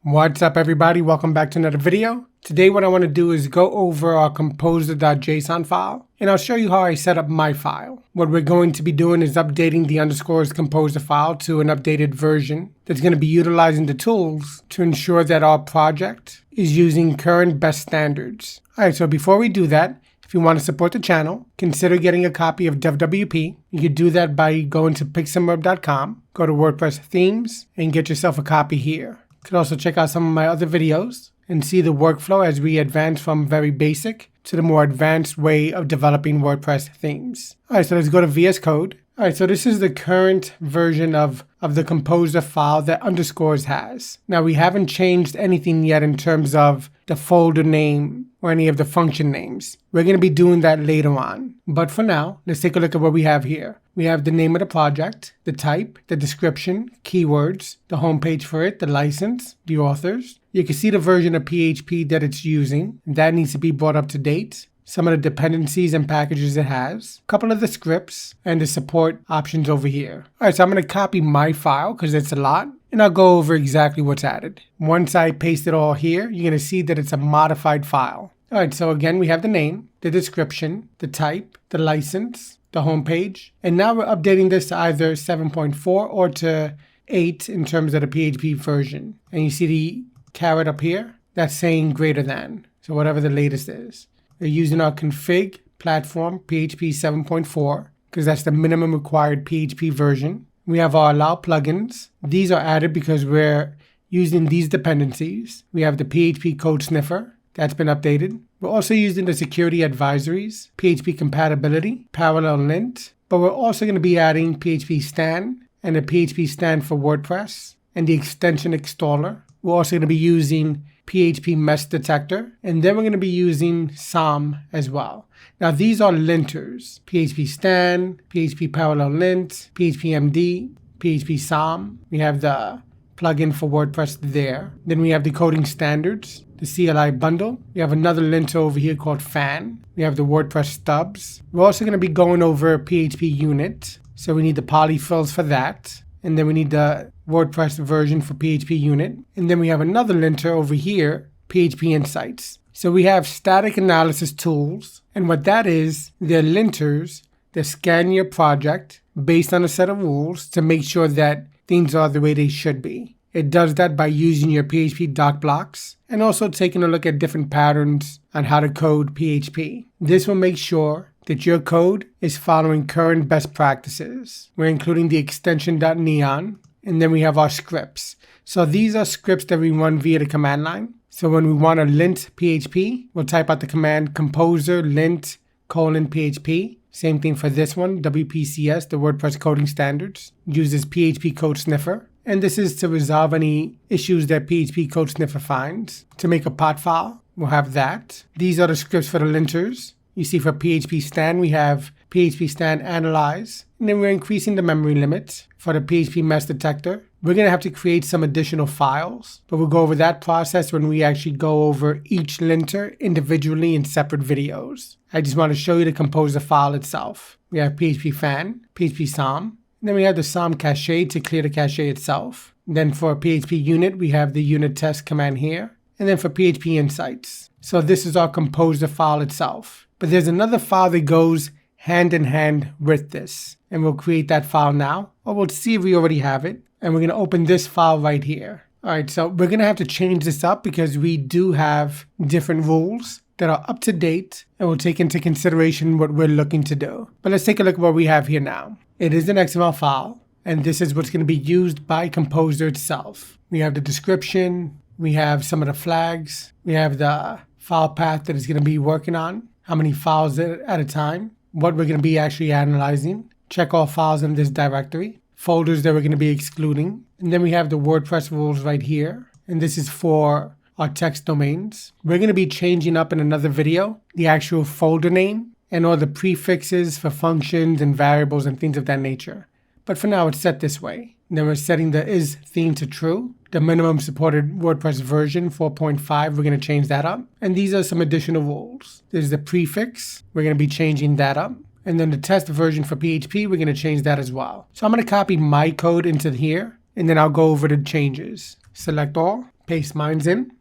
What's up everybody, welcome back to another video. Today what I want to do is go over our composer.json file and I'll show you how I set up my file. What we're going to be doing is updating the underscores composer file to an updated version that's going to be utilizing the tools to ensure that our project is using current best standards. Alright, so before we do that, if you want to support the channel, consider getting a copy of DevWP. You can do that by going to pixelmerb.com, go to WordPress themes, and get yourself a copy here. You can also check out some of my other videos and see the workflow as we advance from very basic to the more advanced way of developing WordPress themes. Alright, so let's go to VS Code. Alright, so this is the current version of the composer file that underscores has. Now we haven't changed anything yet in terms of the folder name or any of the function names. We're going to be doing that later on. But for now, let's take a look at what we have here. We have the name of the project, the type, the description, keywords, the homepage for it, the license, the authors. You can see the version of PHP that it's using. That needs to be brought up to date. Some of the dependencies and packages it has, a couple of the scripts, and the support options over here. Alright, so I'm going to copy my file because it's a lot, and I'll go over exactly what's added. Once I paste it all here, you're going to see that it's a modified file. Alright, so again, we have the name, the description, the type, the license, the homepage, and now we're updating this to either 7.4 or to 8 in terms of the PHP version. And you see the caret up here? That's saying greater than, so whatever the latest is. We're using our config platform PHP 7.4 because that's the minimum required PHP version. We have our allow plugins. These are added because we're using these dependencies. We have the PHP Code Sniffer. That's been updated. We're also using the security advisories, PHP compatibility, parallel lint, but we're also going to be adding PHP Stan and the PHP Stan for WordPress and the extension installer. We're also going to be using PHP mess detector, and then we're going to be using SOM as well. Now these are linters, PHP Stan, PHP parallel lint, PHP MD, PHP SOM. We have the plugin for WordPress there. Then we have the coding standards, the CLI bundle. We have another linter over here called fan. We have the WordPress stubs. We're also going to be going over PHP unit. So we need the polyfills for that. And then we need the WordPress version for PHP unit. And then we have another linter over here, PHP insights. So we have static analysis tools. And what that is, they're linters that scan your project based on a set of rules to make sure that things are the way they should be. It does that by using your PHP doc blocks and also taking a look at different patterns on how to code PHP. This will make sure that your code is following current best practices. We're including the extension.neon, and then we have our scripts. So these are scripts that we run via the command line. So when we want to lint PHP, we'll type out the command composer lint :php. Same thing for this one, WPCS, the WordPress Coding Standards, uses PHP Code Sniffer. And this is to resolve any issues that PHP Code Sniffer finds. To make a pot file, we'll have that. These are the scripts for the linters. You see for PHP Stan, we have PHP Stan analyze, and then we're increasing the memory limit. For the PHP mess detector, we're going to have to create some additional files, but we'll go over that process when we actually go over each linter individually in separate videos. I just want to show you the composer file itself. We have PHP fan, PHP SOM, and then we have the SOM cache to clear the cache itself. And then for PHP unit, we have the unit test command here, and then for PHP insights. So this is our composer file itself. But there's another file that goes hand in hand with this. And we'll create that file now, or we'll see if we already have it. And we're going to open this file right here. Alright, so we're going to have to change this up because we do have different rules that are up to date and will take into consideration what we're looking to do. But let's take a look at what we have here now. It is an XML file, and this is what's going to be used by Composer itself. We have the description, we have some of the flags, we have the file path that it's going to be working on, how many files at a time, what we're going to be actually analyzing, check all files in this directory, folders that we're going to be excluding, and then we have the WordPress rules right here, and this is for our text domains. We're going to be changing up in another video the actual folder name and all the prefixes for functions and variables and things of that nature. But for now, it's set this way. And then we're setting the is theme to true. The minimum supported WordPress version 4.5, we're going to change that up. And these are some additional rules. There's the prefix. We're going to be changing that up. And then the test version for PHP, we're going to change that as well. So I'm going to copy my code into here, and then I'll go over the changes. Select all, paste mine in,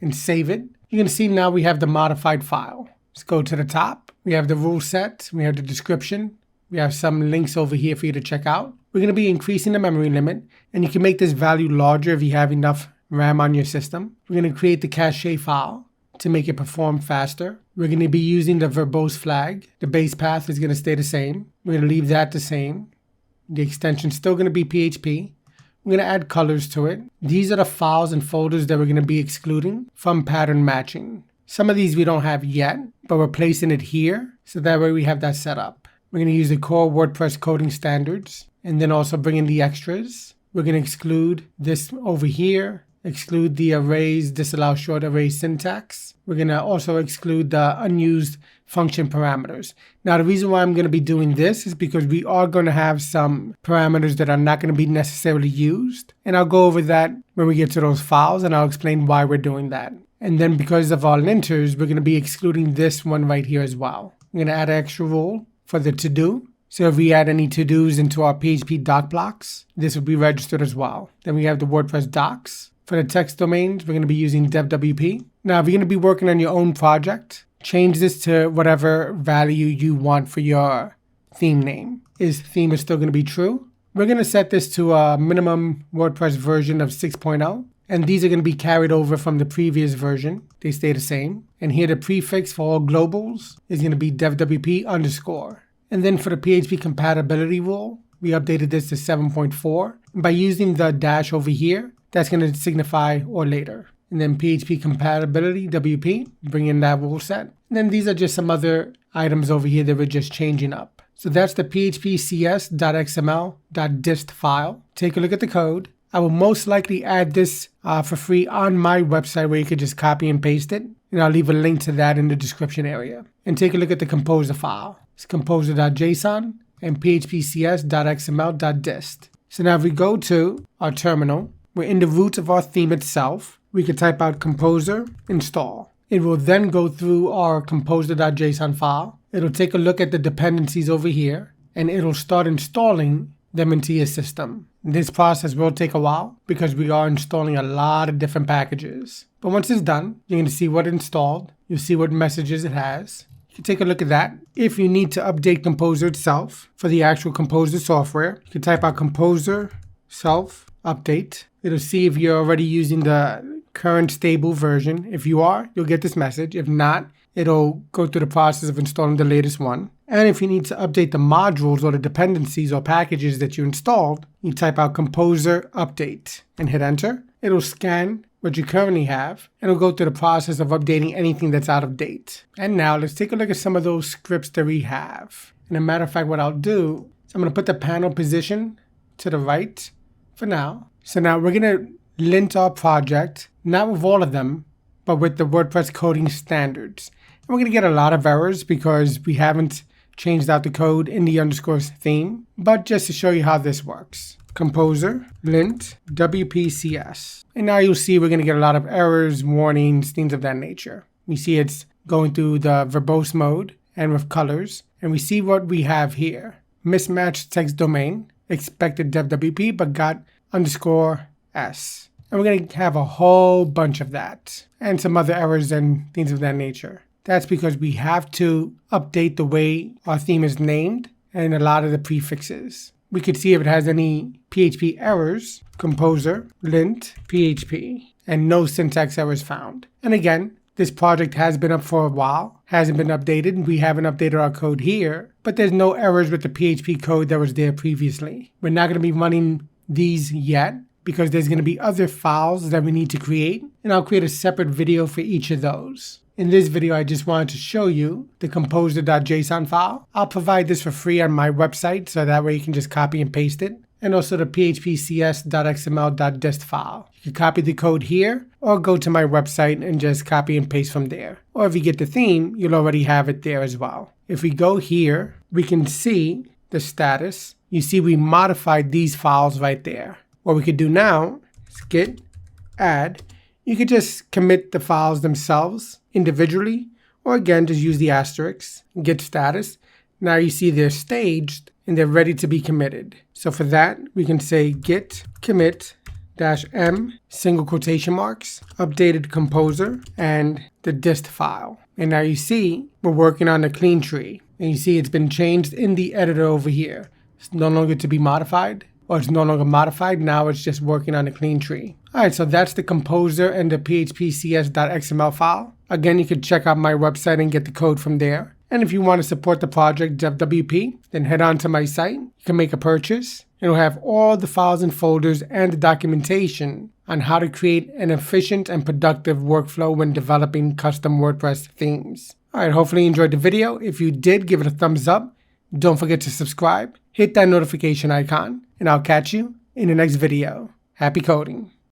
and save it. You're going to see now we have the modified file. Let's go to the top. We have the rule set. We have the description. We have some links over here for you to check out. We're going to be increasing the memory limit, and you can make this value larger if you have enough RAM on your system. We're going to create the cache file to make it perform faster. We're going to be using the verbose flag. The base path is going to stay the same. We're going to leave that the same. The extension is still going to be PHP. We're going to add colors to it. These are the files and folders that we're going to be excluding from pattern matching. Some of these we don't have yet, but we're placing it here, so that way we have that set up. We're going to use the core WordPress Coding Standards, and then also bring in the extras. We're going to exclude this over here, exclude the arrays, disallow short array syntax. We're going to also exclude the unused function parameters. Now, the reason why I'm going to be doing this is because we are going to have some parameters that are not going to be necessarily used. And I'll go over that when we get to those files, and I'll explain why we're doing that. And then because of our linters, we're going to be excluding this one right here as well. I'm going to add an extra rule for the to-do. So if we add any to-dos into our PHP doc blocks, this will be registered as well. Then we have the WordPress docs. For the text domains, we're going to be using DevWP. Now, if you're going to be working on your own project, change this to whatever value you want for your theme name. Theme is still going to be true. We're going to set this to a minimum WordPress version of 6.0. And these are going to be carried over from the previous version. They stay the same. And here the prefix for all globals is going to be devwp_. And then for the PHP compatibility rule, we updated this to 7.4. And by using the dash over here, that's going to signify or later. And then PHP compatibility, WP, bring in that rule set. And then these are just some other items over here that we're just changing up. So that's the phpcs.xml.dist file. Take a look at the code. I will most likely add this for free on my website where you could just copy and paste it. And I'll leave a link to that in the description area. And take a look at the Composer file. It's composer.json and phpcs.xml.dist. So now if we go to our terminal, we're in the root of our theme itself. We could type out composer install. It will then go through our composer.json file. It'll take a look at the dependencies over here, and it'll start installing them into your system. This process will take a while because we are installing a lot of different packages. But once it's done, you're going to see what installed. You'll see what messages it has. You can take a look at that. If you need to update Composer itself for the actual Composer software, you can type out Composer self update. It'll see if you're already using the current stable version. If you are, you'll get this message. If not, it'll go through the process of installing the latest one. And if you need to update the modules or the dependencies or packages that you installed, you type out Composer update and hit enter. It'll scan what you currently have, and it'll go through the process of updating anything that's out of date. And now let's take a look at some of those scripts that we have. And a matter of fact, what I'll do is I'm going to put the panel position to the right for now. So now we're going to lint our project, not with all of them, but with the WordPress Coding Standards. And we're going to get a lot of errors because we haven't changed out the code in the underscores theme, but just to show you how this works. Composer, lint, WPCS. And now you'll see we're going to get a lot of errors, warnings, things of that nature. We see it's going through the verbose mode and with colors. And we see what we have here. Mismatched text domain, expected DevWP, but got _s. And we're going to have a whole bunch of that. And some other errors and things of that nature. That's because we have to update the way our theme is named and a lot of the prefixes. We could see if it has any PHP errors, Composer, lint, PHP, and no syntax errors found. And again, this project has been up for a while, hasn't been updated. We haven't updated our code here, but there's no errors with the PHP code that was there previously. We're not going to be running these yet because there's going to be other files that we need to create, and I'll create a separate video for each of those. In this video, I just wanted to show you the composer.json file. I'll provide this for free on my website, so that way you can just copy and paste it. And also the phpcs.xml.dist file. You can copy the code here, or go to my website and just copy and paste from there. Or if you get the theme, you'll already have it there as well. If we go here, we can see the status. You see we modified these files right there. What we could do now is git add. You could just commit the files themselves individually, or again, just use the asterisk, git status. Now you see they're staged and they're ready to be committed. So for that, we can say git commit -m, single quotation marks, updated composer, and the dist file. And now you see we're working on the clean tree. And you see it's been changed in the editor over here. It's no longer to be modified, or it's no longer modified. Now it's just working on the clean tree. All right, so that's the composer and the phpcs.xml file. Again, you can check out my website and get the code from there. And if you want to support the project DevWP, then head on to my site. You can make a purchase. It'll have all the files and folders and the documentation on how to create an efficient and productive workflow when developing custom WordPress themes. All right, hopefully you enjoyed the video. If you did, give it a thumbs up. Don't forget to subscribe. Hit that notification icon, and I'll catch you in the next video. Happy coding.